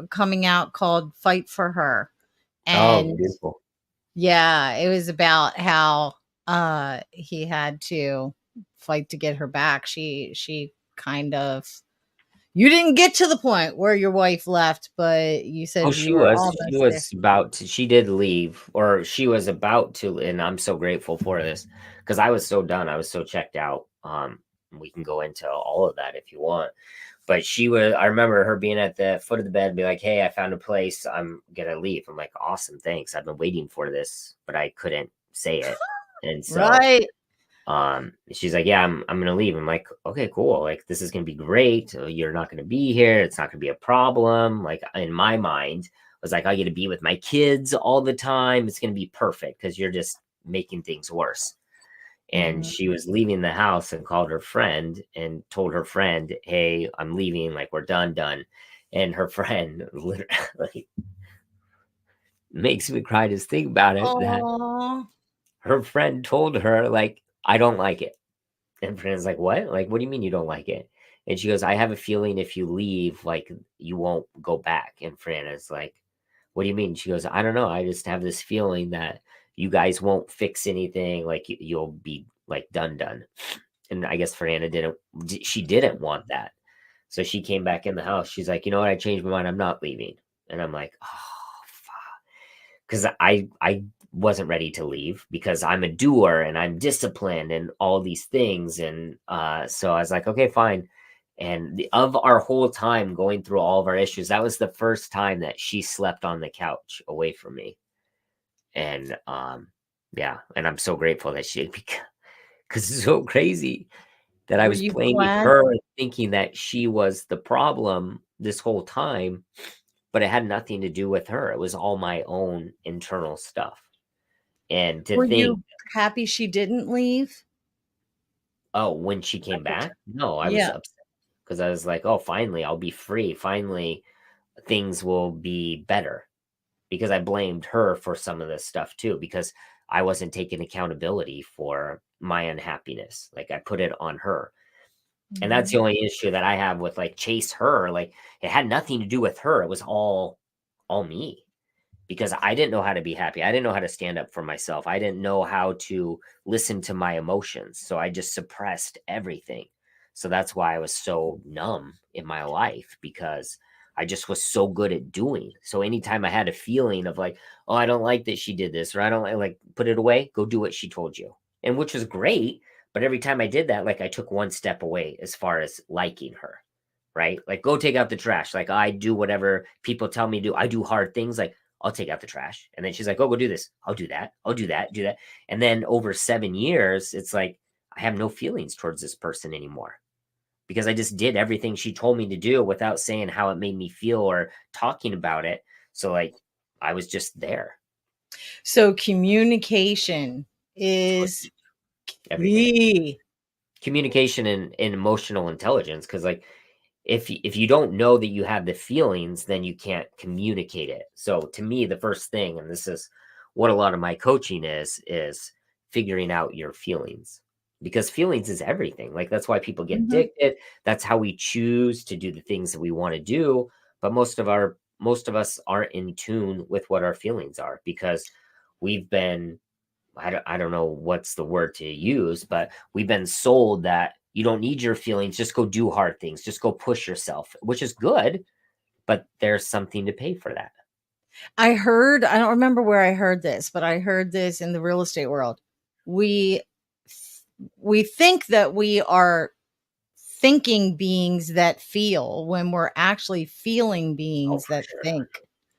coming out called Fight for Her. Oh, And beautiful. yeah, it was about how he had to fight to get her back. She kind of you didn't get to the point where your wife left, but you Oh, said you she were was. She almost there. was about to. She did leave, or she was about to, and I'm so grateful for this because I was so done. I was so checked out. We can go into all of that if you want. But she was, I remember her being at the foot of the bed and be like, "Hey, I found a place. I'm gonna leave." I'm like, "Awesome, thanks. I've been waiting for this, but I couldn't say it." And so Right. she's like, "Yeah, I'm gonna leave." I'm like, "Okay, cool. Like this is gonna be great. You're not gonna be here. It's not gonna be a problem." Like in my mind, I was like, I get to be with my kids all the time. It's gonna be perfect because you're just making things worse. And Mhm. she was leaving the house and called her friend and told her friend, "Hey, I'm leaving. Like we're done." And her friend literally makes me cry just think about it. That Aw. her friend told her, like, "I don't like it." And Fernanda's like, "What? Like, what do you mean you don't like it?" And she goes, "I have a feeling if you leave, like, you won't go back." And Fernanda's like, "What do you mean?" She goes, "I don't know. I just have this feeling that you guys won't fix anything. Like, you'll be like done." And I guess Fernanda she didn't want that. So she came back in the house. She's like, "You know what? I changed my mind. I'm not leaving." And I'm like, "Oh, fuck." because I wasn't ready to leave because I'm a doer and I'm disciplined and all these things. And so I was like, okay, fine. And of our whole time going through all of our issues, that was the first time that she slept on the couch away from me. And yeah, and I'm so grateful that she did because it's so crazy that I Were was you blaming glad? her and thinking that she was the problem this whole time, but it had nothing to do with her. It was all my own internal stuff. And to Were think, you happy she didn't leave? oh, when she At came the back, no, I was Yeah. upset because I was like, oh, finally, I'll be free. Finally, things will be better because I blamed her for some of this stuff too, because I wasn't taking accountability for my unhappiness. Like I put it on her. And that's the Mhm. only issue that I have with like chase her. Like it had nothing to do with her. It was all me because I didn't know how to be happy. I didn't know how to stand up for myself. I didn't know how to listen to my emotions. So I just suppressed everything. So that's why I was so numb in my life because I just was so good at doing. So anytime I had a feeling of like, oh, I don't like that she did this, or I don't like, put it away, go do what she told you. And which was great. But every time I did that, like I took one step away as far as liking her, right? Like go take out the trash. Like I do whatever people tell me to do. I do hard things. Like I'll take out the trash. And then she's like, oh, go do this. I'll do that. I'll do that, do that. And then over 7 years, it's like, I have no feelings towards this person anymore because I just did everything she told me to do without saying how it made me feel or talking about it. So, like, I was just there. So communication is Everything. key. Communication and emotional intelligence. Cause, like, if you don't know that you have the feelings, then you can't communicate it. So to me, the first thing, and this is what a lot of my coaching is figuring out your feelings because feelings is everything. Like that's why people get Mhm. addicted. That's how we choose to do the things that we want to do. But most of us aren't in tune with what our feelings are because we've been I don't know what's the word to use, but we've been sold that you don't need your feelings. Just go do hard things. Just go push yourself, which is good, but there's something to pay for that. I don't remember where I heard this, but I heard this in the real estate world. We we think that we are thinking beings that feel when we're actually feeling Oh, beings for that sure. think.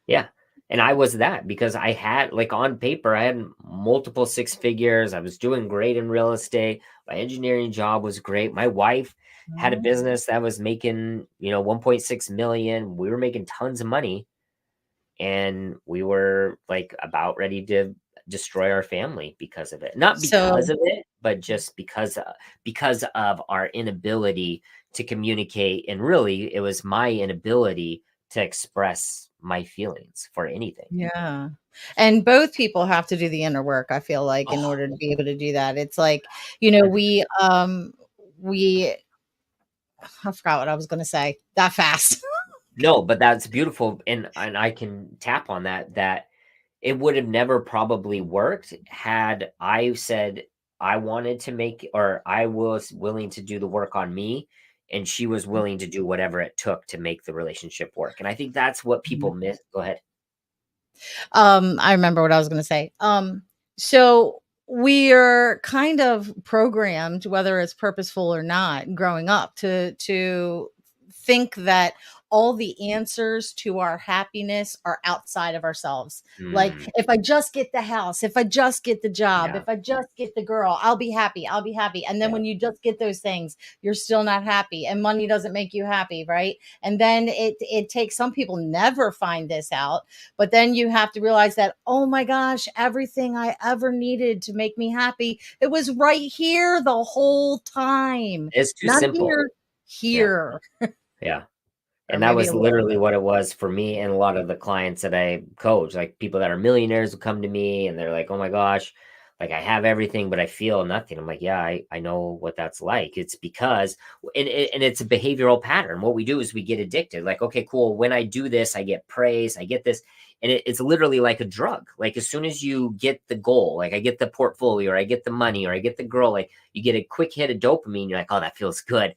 Yeah. And I was that because I had, like, on paper, I had multiple six figures. I was doing great in real estate. My engineering job was great. My wife had a Mhm. business that was making, 1.6 million. We were making tons of money. And we were like about ready to destroy our family because of it. Not because So of it, but just because of our inability to communicate. And really, it was my inability to express my feelings for anything. yeah. And both people have to do the inner work, I feel like, in Oh, order to be able to do that. It's like, hundred. we I forgot what I was gonna say that fast. No, but that's beautiful, and I can tap on that it would have never probably worked had I said I wanted to make or I was willing to do the work on me, and she was willing to do whatever it took to make the relationship work, and I think that's what people miss. Go ahead. I remember what I was gonna say. So we're kind of programmed, whether it's purposeful or not, growing up to think that all the answers to our happiness are outside of ourselves. Like, Mm, if I just get the house, if I just get the job, yeah, if I just get the girl, I'll be happy. I'll be happy. And then yeah. when you just get those things, you're still not happy. And money doesn't make you happy, right? And then it takes some people never find this out, but then you have to realize that, oh my gosh, everything I ever needed to make me happy, it was right here the whole time. It's too Not simple. here, Yeah, here. yeah. Or And that maybe was a little literally bit. what it was for me and a lot of the clients that I coach, like people that are millionaires will come to me and they're like, oh my gosh, like I have everything, but I feel nothing. I'm like, yeah, I know what that's like. It's because, and it's a behavioral pattern. What we do is we get addicted. Like, okay, cool. When I do this, I get praise, I get this. And it's literally like a drug. Like as soon as you get the goal, like I get the portfolio or I get the money or I get the girl, like you get a quick hit of dopamine. You're like, oh, that feels good.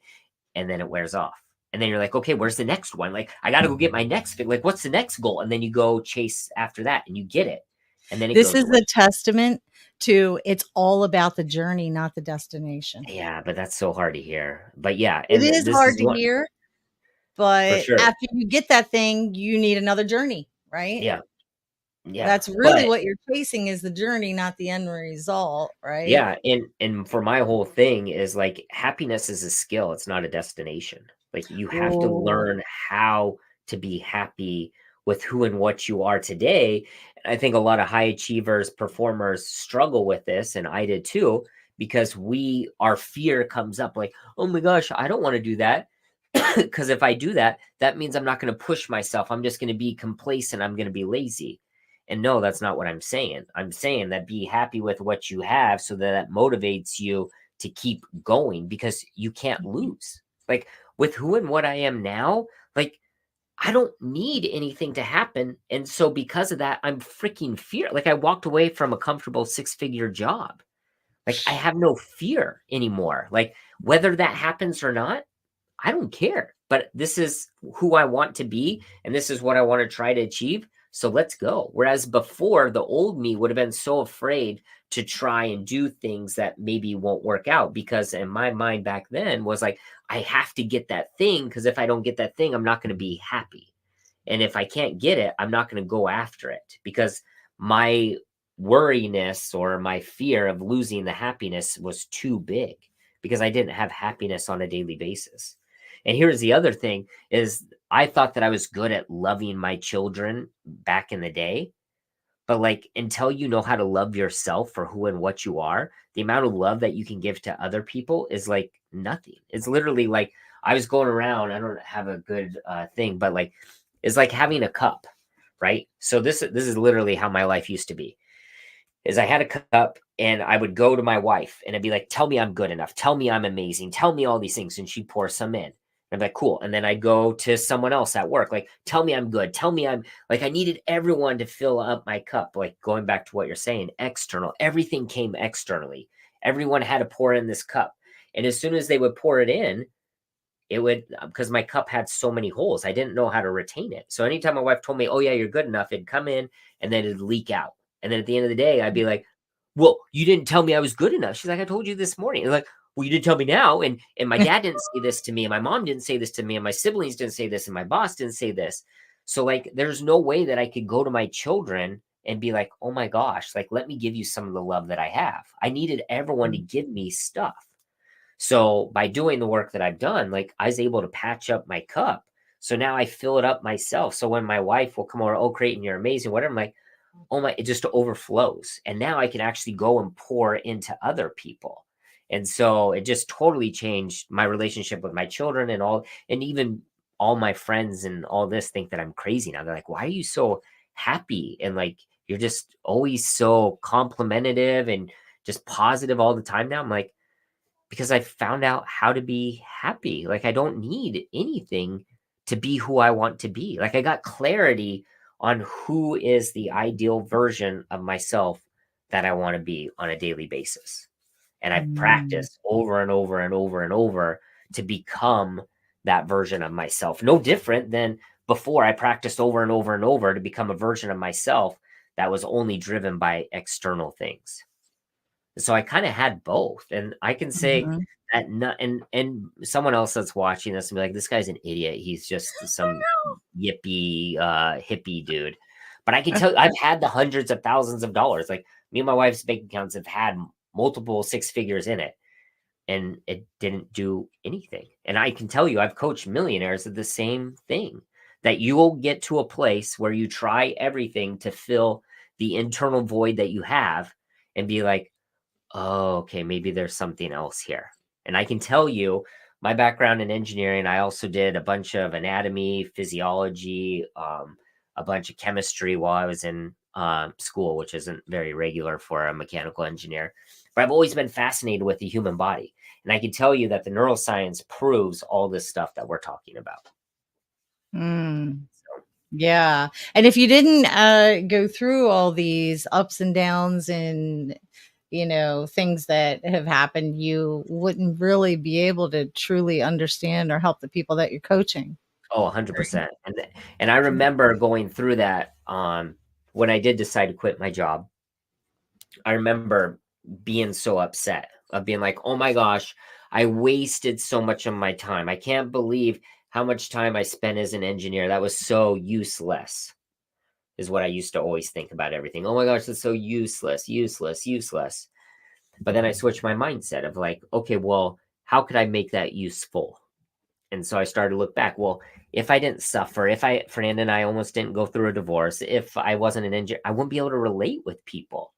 And then it wears off. And then you're like, okay, where's the next one? Like, I got to go get my next fit. Like, what's the next goal? And then you go chase after that and you get it. and then it This goes is away. a testament to it's all about the journey, not the destination. Yeah, but that's so hard to hear. But yeah, It and is this hard is to one hear, for but sure. after you get that thing, you need another journey, right? Yeah, yeah. That's really But what you're chasing is the journey, not the end result, right? yeah, and for my whole thing is like happiness is a skill, it's not a destination. Like you have to Oh. learn how to be happy with who and what you are today. And I think a lot of high achievers, performers struggle with this, and I did too, because our fear comes up like, oh my gosh, I don't want to do that. Because if I do that, that means I'm not going to push myself. I'm just going to be complacent. I'm going to be lazy. And no, that's not what I'm saying. I'm saying that be happy with what you have so that that motivates you to keep going because you can't lose. Like with who and what I am now, like I don't need anything to happen. And so because of that, I'm freaking fear. Like I walked away from a comfortable 6-figure job. Like I have no fear anymore. Like whether that happens or not, I don't care. But this is who I want to be, and this is what I want to try to achieve. So let's go. Whereas before, the old me would have been so afraid to try and do things that maybe won't work out because in my mind back then was like, I have to get that thing because if I don't get that thing, I'm not going to be happy. And if I can't get it, I'm not going to go after it because my worriness or my fear of losing the happiness was too big because I didn't have happiness on a daily basis. And here's the other thing is I thought that I was good at loving my children back in the day, but like until you know how to love yourself for who and what you are, the amount of love that you can give to other people is like nothing. It's literally like I was going around, I don't have a good thing, but like it's like having a cup, right? So this is literally how my life used to be is I had a cup and I would go to my wife and I'd be like, tell me I'm good enough. Tell me I'm amazing. Tell me all these things. And she'd pour some in. And I'd be like, cool. And then I'd go to someone else at work, like, tell me I'm good. Tell me I'm like, I needed everyone to fill up my cup. Like going back to what you're saying, external, everything came externally. Everyone had to pour in this cup. And as soon as they would pour it in, it would because my cup had so many holes, I didn't know how to retain it. So anytime my wife told me, oh yeah, you're good enough, it'd come in and then it'd leak out. And then at the end of the day, I'd be like, well, you didn't tell me I was good enough. She's like, I told you this morning. And like, well, you didn't tell me now. And my dad didn't say this to me, and my mom didn't say this to me, and my siblings didn't say this, and my boss didn't say this. So like there's no way that I could go to my children and be like, oh my gosh, like let me give you some of the love that I have. I needed everyone to give me stuff. So by doing the work that I've done, like I was able to patch up my cup. So now I fill it up myself. So when my wife will come over, oh, Creighton, you're amazing, whatever, I'm like, oh my, it just overflows. And now I can actually go and pour into other people. And so it just totally changed my relationship with my children and all, and even all my friends and all this think that I'm crazy now. They're like, why are you so happy? And like, you're just always so complimentative and just positive all the time now. I'm like, because I found out how to be happy. Like I don't need anything to be who I want to be. Like I got clarity on who is the ideal version of myself that I want to be on a daily basis. And I Mm. practice over and over and over and over to become that version of myself. No different than before I practiced over and over and over to become a version of myself that was only driven by external things. So I kind of had both, and I can say Mhm. that not, and someone else that's watching this and be like, this guy's an idiot. He's just some yippy hippie dude. But I can tell you, I've had the hundreds of thousands of dollars. Like me and my wife's bank accounts have had multiple six figures in it, and it didn't do anything. And I can tell you, I've coached millionaires at the same thing. That you will get to a place where you try everything to fill the internal void that you have, and be like, oh, okay, maybe there's something else here. And I can tell you, my background in engineering, I also did a bunch of anatomy, physiology, a bunch of chemistry while I was in school, which isn't very regular for a mechanical engineer. But I've always been fascinated with the human body. And I can tell you that the neuroscience proves all this stuff that we're talking about. Mm. So, Yeah, and if you didn't, go through all these ups and downs and, things that have happened, you wouldn't really be able to truly understand or help the people that you're coaching. oh, Right. 100%. And I remember going through that. when I did decide to quit my job, I remember being so upset of being like, oh my gosh, I wasted so much of my time. I can't believe how much time I spent as an engineer. That was so useless, is what I used to always think about everything. Oh my gosh, that's so useless, useless, useless. But then I switched my mindset of like, okay, well, how could I make that useful? And so I started to look back. Well, if I didn't suffer, if Fernanda and I almost didn't go through a divorce, if I wasn't an engineer, I wouldn't be able to relate with people.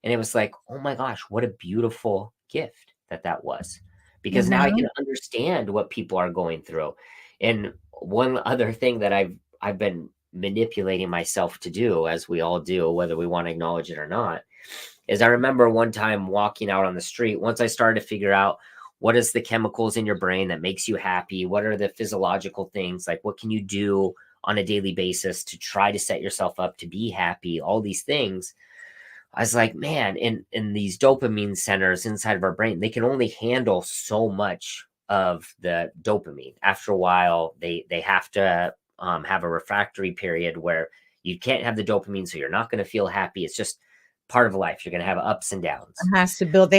And it was like, oh my gosh, what a beautiful gift that was. Because now I Mm-hmm. can understand what people are going through. And one other thing that I've been manipulating myself to do, as we all do, whether we want to acknowledge it or not, is I remember one time walking out on the street, once I started to figure out what is the chemicals in your brain that makes you happy, what are the physiological things, like what can you do on a daily basis to try to set yourself up to be happy, all these things. I was like, man, in these dopamine centers inside of our brain, they can only handle so much of the dopamine. After a while, they have to have a refractory period where you can't have the dopamine, so you're not going to feel happy. It's just part of life. You're going to have ups and downs. They have to build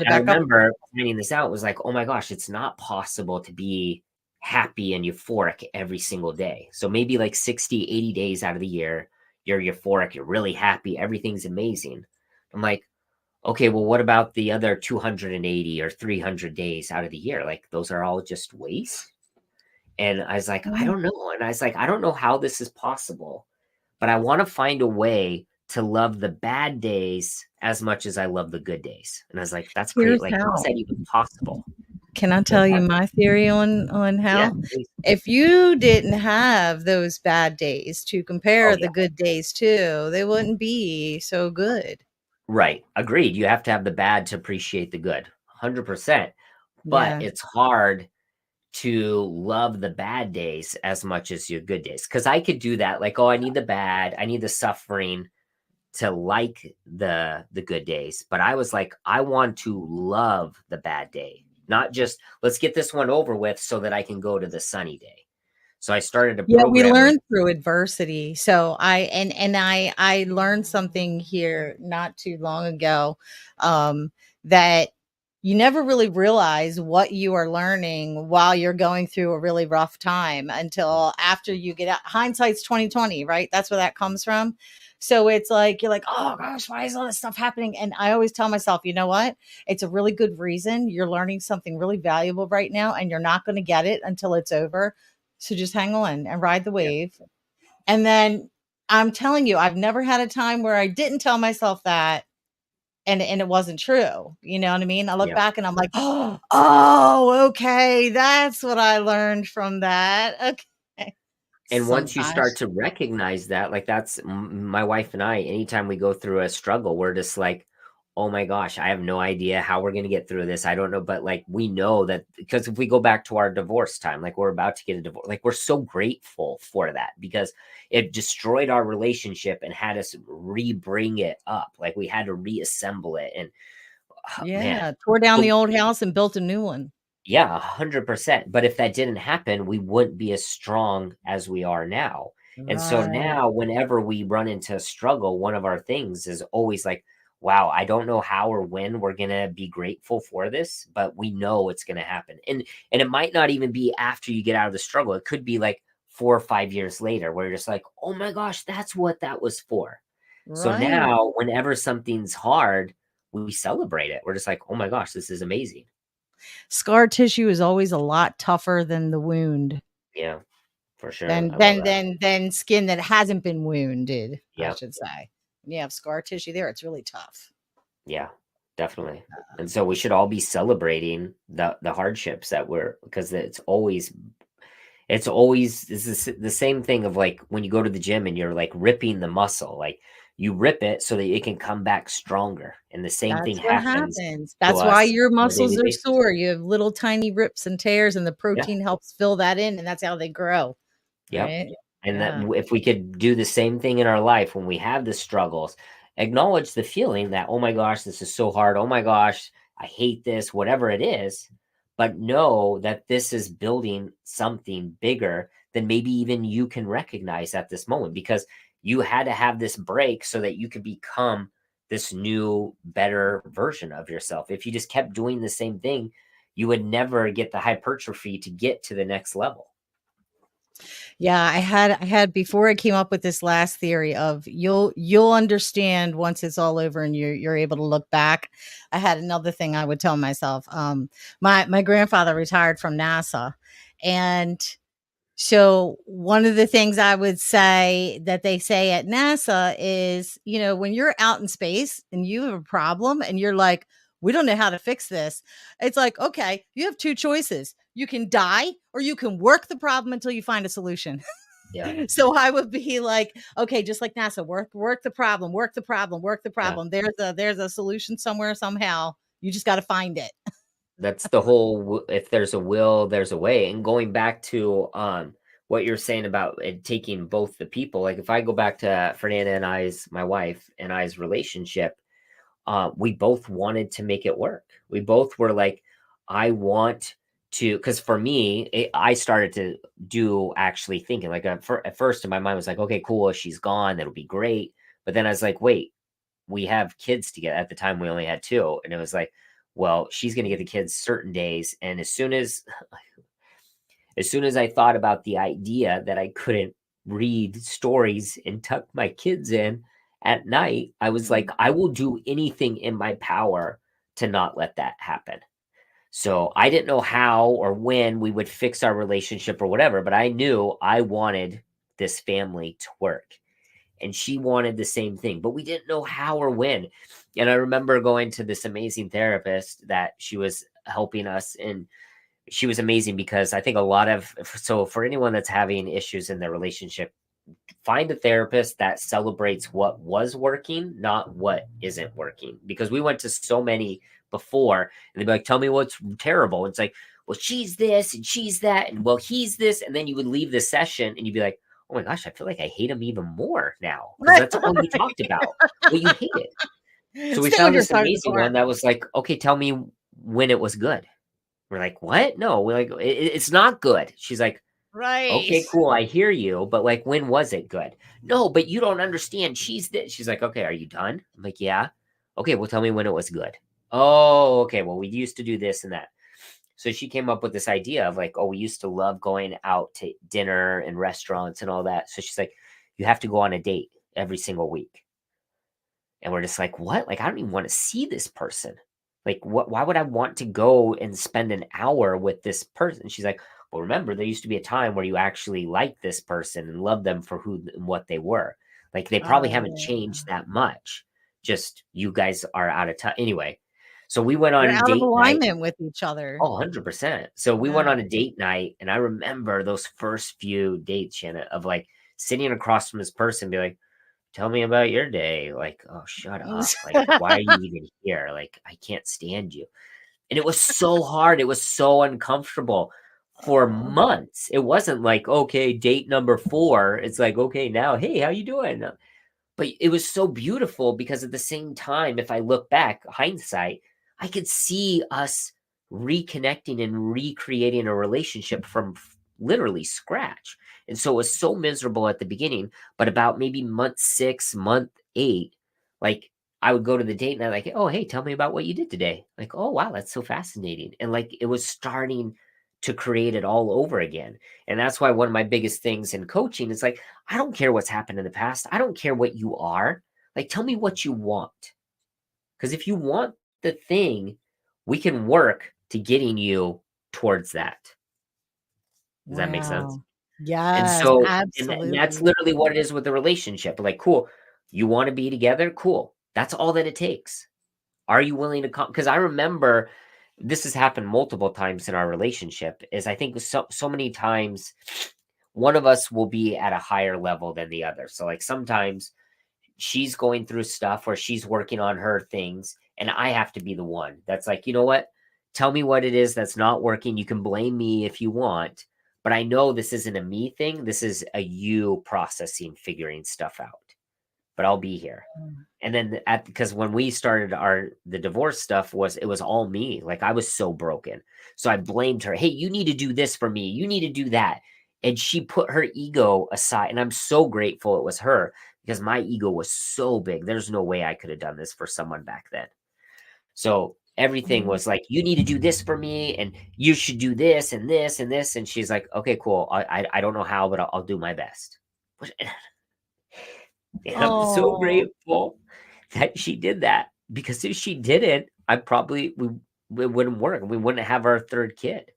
it And I back up. remember finding this out, was like, oh my gosh, it's not possible to be happy and euphoric every single day. So maybe like 60, 80 days out of the year, you're euphoric, you're really happy, everything's amazing. I'm like, okay, well, what about the other 280 or 300 days out of the year? Like, those are all just waste. And I was like, I Mm. don't know. And I was like, I don't know how this is possible, but I want to find a way to love the bad days as much as I love the good days. And I was like, that's great. Here's Like, how is how. that even possible? Can I Like, tell you my theory on yeah. how? If you didn't have those bad days to Oh, compare yeah. the good days to, they wouldn't be so good. Right. Agreed. You have to have the bad to appreciate the good. 100%. But Yeah. it's hard to love the bad days as much as your good days. Cause I could do that. Like, oh, I need the bad, I need the suffering to like the good days. But I was like, I want to love the bad day, not just let's get this one over with so that I can go to the sunny day. So I started to Yeah, we program. learn through adversity. So I learned something here not too long ago, that you never really realize what you are learning while you're going through a really rough time until after you get out. Hindsight's 2020, right? That's where that comes from. So it's like you're like, oh gosh, why is all this stuff happening? And I always tell myself, you know what? It's a really good reason. You're learning something really valuable right now, and you're not going to get it until it's over, so just hang on and ride the Yeah. wave. And then I'm telling you, I've never had a time where I didn't tell myself that and it wasn't true. You know what I mean? I look Yeah. back and I'm like, oh, okay, that's what I learned from that. Okay. And once you start Sometimes. to recognize that, like that's my wife and I, anytime we go through a struggle, we're just like, oh my gosh, I have no idea how we're going to get through this. I don't know. But like, we know that because if we go back to our divorce time, like we're about to get a divorce, like we're so grateful for that because it destroyed our relationship and had us re-bring it up. Like we had to reassemble it. And man, Yeah. Tore down but the old house and built a new one. yeah, 100%. But if that didn't happen, we wouldn't be as strong as we are now. And so Right. now, whenever we run into a struggle, one of our things is always like, wow, I don't know how or when we're going to be grateful for this, but we know it's going to happen. And it might not even be after you get out of the struggle. It could be like 4 or 5 years later where you're just like, oh my gosh, that's what that was for. So Right. now, whenever something's hard, we celebrate it. We're just like, oh my gosh, this is amazing. Scar tissue is always a lot tougher than the wound. Yeah. For sure. Than I love than that. than than skin that hasn't been wounded, I Yeah. should say. When you have scar tissue there, it's really tough. Yeah. Definitely. And so we should all be celebrating the hardships that we're because it's always this is the same thing of like when you go to the gym and you're like ripping the muscle, like you rip it so that it can come back stronger. And the same thing That's what happens happens. to That's why us your on a daily muscles are basis. sore. You have little tiny rips and tears, and the Yeah. protein helps fill that in, and that's how they grow, Yep. right? And that Yeah. if we could do the same thing in our life when we have the struggles, acknowledge the feeling that, oh my gosh, this is so hard. Oh my gosh, I hate this, whatever it is. But know that this is building something bigger than maybe even you can recognize at this moment. Because You had to have this break so that you could become this new, better version of yourself. If you just kept doing the same thing, you would never get the hypertrophy to get to the next level. Yeah, I had before I came up with this last theory of you'll understand once it's all over and you're able to look back. I had another thing I would tell myself. My grandfather retired from NASA, and so one of the things I would say that they say at NASA is, when you're out in space and you have a problem and you're like, we don't know how to fix this. It's like, okay, you have two choices. You can die or you can work the problem until you find a solution. Yeah. So I would be like, okay, just like NASA, work the problem, work the problem, work the Yeah. problem. There's a solution somewhere, somehow. You just got to find it. That's the whole, if there's a will, there's a way. And going back to what you're saying about it taking both the people, like if I go back to Fernanda and my wife and I's relationship, we both wanted to make it work. We both were like, I want to, because for me, I started to do actually thinking like at first in my mind was like, okay, cool, she's gone, that'll be great. But then I was like, wait, we have kids together. At the time, we only had two, and it was like, well, she's going to get the kids certain days, and as soon as I thought about the idea that I couldn't read stories and tuck my kids in at night, I was like, I will do anything in my power to not let that happen. So I didn't know how or when we would fix our relationship or whatever, but I knew I wanted this family to work. And she wanted the same thing, but we didn't know how or when. And I remember going to this amazing therapist that she was helping us, and she was amazing because I think so for anyone that's having issues in their relationship, find a therapist that celebrates what was working, not what isn't working. Because we went to so many before, and they'd be like, tell me what's terrible. It's like, well, she's this and she's that, and well, he's this. And then you would leave the session and you'd be like, oh my gosh, I feel like I hate him even more now because Right. that's all you talked about, what you hated. So we Stay on found your this side of the amazing car. one that was like, okay, tell me when it was good. We're like, what? No, we're like, it's not good. She's like, Right. okay, cool. I hear you. But like, when was it good? No, but you don't understand. She's like, okay, are you done? I'm like, yeah. Okay, well, tell me when it was good. Oh, okay. Well, we used to do this and that. So she came up with this idea of like, oh, we used to love going out to dinner and restaurants and all that. So she's like, you have to go on a date every single week. And we're just like, what? Like, I don't even want to see this person. Like, what? Why would I want to go and spend an hour with this person? She's like, well, remember, there used to be a time where you actually liked this person and loved them for who and what they were. Like, they probably haven't changed Oh, that much. Just you guys are out of touch. Anyway, so we went you're on out of date night. alignment with each other. Oh, 100%. So we went Yeah. on a date night, and I remember those first few dates, Shanna, of like sitting across from this person, be like, tell me about your day. Like, oh, shut up. Like, why are you even here? Like, I can't stand you. And it was so hard. It was so uncomfortable for Oh, months. It wasn't like, okay, date number 4. It's like, okay, now, hey, how you doing? But it was so beautiful because at the same time, if I look back, hindsight, I could see us reconnecting and recreating a relationship from literally scratch. And so it was so miserable at the beginning, but about maybe month 6, month 8, like I would go to the date and I'm like, oh, hey, tell me about what you did today. Like, oh, wow, that's so fascinating. And like it was starting to create it all over again. And that's why one of my biggest things in coaching is like, I don't care what's happened in the past. I don't care what you are. Like, tell me what you want. Because if you want the thing, we can work to getting you towards that. Does that make sense? wow. And Yes, so, and that's absolutely. literally what it is with the relationship. Like, cool, you want to be together? Cool. That's all that it takes. Are you willing to come? Because I remember this has happened multiple times in our relationship. Is I think so many times one of us will be at a higher level than the other. So like sometimes she's going through stuff where she's working on her things, and I have to be the one that's like, you know what? Tell me what it is that's not working. You can blame me if you want, but I know this isn't a me thing. This is a you processing, figuring stuff out. But I'll be here. And then because when we started the divorce stuff it was all me. Like I was so broken. So I blamed her. Hey, you need to do this for me. You need to do that. And she put her ego aside. And I'm so grateful it was her because my ego was so big. There's no way I could have done this for someone back then. So everything was like, you need to do this for me, and you should do this and this and this. And she's like, okay, cool. I don't know how, but I'll do my best. And I'm so Oh, grateful that she did that, because if she didn't, we wouldn't work. We wouldn't have our third kid.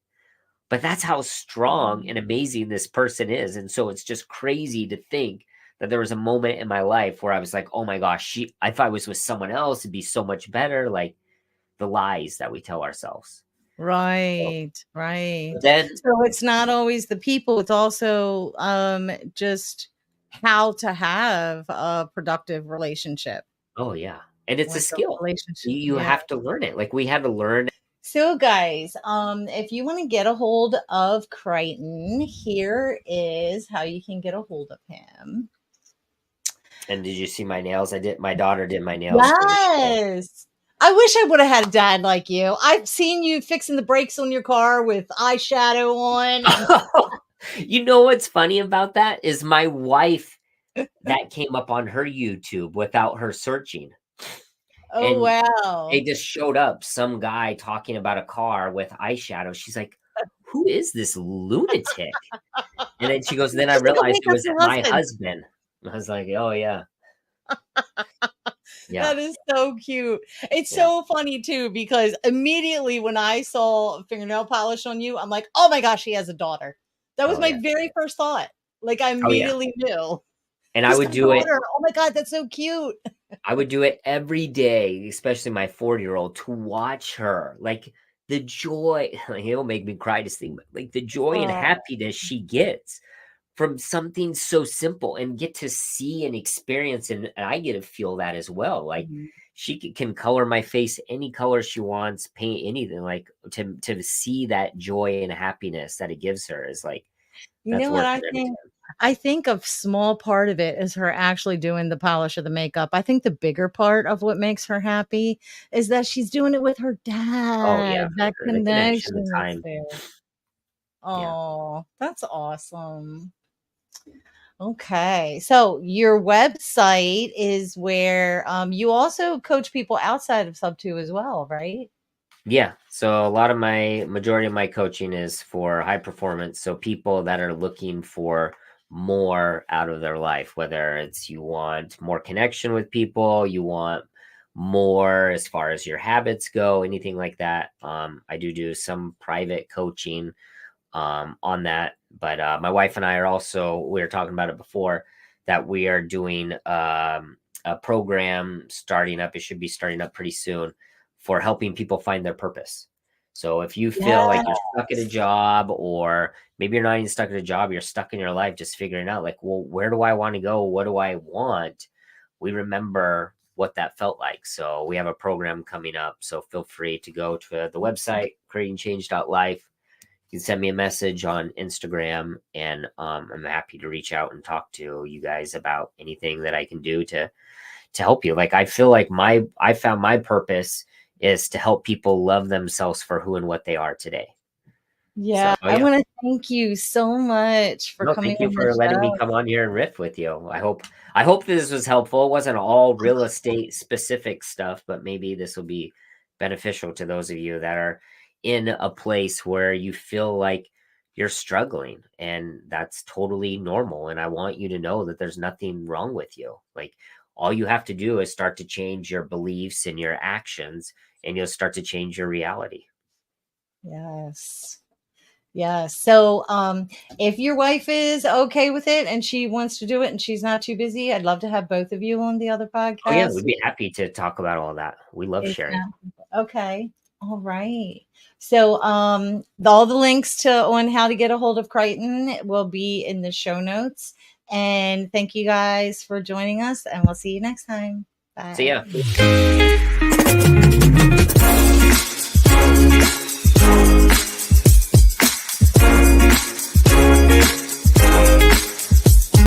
But that's how strong and amazing this person is. And so it's just crazy to think that there was a moment in my life where I was like, oh my gosh, if I was with someone else, it'd be so much better. Like the lies that we tell ourselves. So, right, but right. then, So it's not always the people, it's also just how to have a productive relationship, oh yeah. And it's a like a skill. relationship. You Yeah. have to learn it. Like we had to learn. So guys, if you want to get a hold of Creighton, here is how you can get a hold of him. And did you see my nails? My daughter did my nails for the show. Yes. I wish I would have had a dad like you. I've seen you fixing the brakes on your car with eyeshadow on. And You know what's funny about that is my wife, that came up on her YouTube without her searching. oh, And wow. it just showed up some guy talking about a car with eyeshadow. She's like, "Who is this lunatic?" And then she goes, "Then I She's like, oh, realized wait, it that's was your my husband. husband." I was like, "Oh yeah, yeah, That is so cute. It's yeah, so funny too, because immediately when I saw fingernail polish on you, I'm like, oh my gosh, he has a daughter. That was oh my yeah, very first thought. Like I oh yeah." immediately knew And I he's would got a do it. daughter. Oh my God, that's so cute. I would do it every day, especially my 4-year-old, to watch her. Like the joy, he'll make me cry just think, like the joy and Oh, happiness she gets from something so simple, and get to see and experience, and I get to feel that as well. Like mhm. she can color my face any color she wants, paint anything. Like to see that joy and happiness that it gives her is like, You that's know what worth I it every think? time. I think a small part of it is her actually doing the polish of the makeup. I think the bigger part of what makes her happy is that she's doing it with her Oh yeah, dad. for That sure. The connection, the connection that's time. there. Yeah. Oh, that's awesome. Okay. So your website is where you also coach people outside of Sub 2 as well, right? Yeah. So a lot of my majority of my coaching is for high performance. So people that are looking for more out of their life, whether it's you want more connection with people, you want more as far as your habits go, anything like that. I do some private coaching on that. But my wife and I are also, we were talking about it before, that we are doing a program starting up. It should be starting up pretty soon, for helping people find their purpose. So if you feel like you're stuck at a Yes. job, or maybe you're not even stuck at a job, you're stuck in your life, just figuring out like, well, where do I want to go? What do I want? We remember what that felt like. So we have a program coming up. So feel free to go to the website, creatingchange.life. You can send me a message on Instagram, and I'm happy to reach out and talk to you guys about anything that I can do to help you. Like I feel like I found my purpose is to help people love themselves for who and what they are today. So Yeah. I yeah. want to thank you so much for No, coming thank you on the for letting me show. come on here and riff with you. I hope this was helpful. It wasn't all real estate specific stuff, but maybe this will be beneficial to those of you that are in a place where you feel like you're struggling, and that's totally normal. And I want you to know that there's nothing wrong with you. Like all you have to do is start to change your beliefs and your actions, and you'll start to change your reality. Yes. Yeah. So, if your wife is okay with it and she wants to do it and she's not too busy, I'd love to have both of you on the other Oh yeah, podcast. we'd be happy to talk about all that. We love Is sharing. that okay? All right. So, all the links to on how to get a hold of Crichton will be in the show notes. And thank you guys for joining us, and we'll see you next time. So yeah. Bye.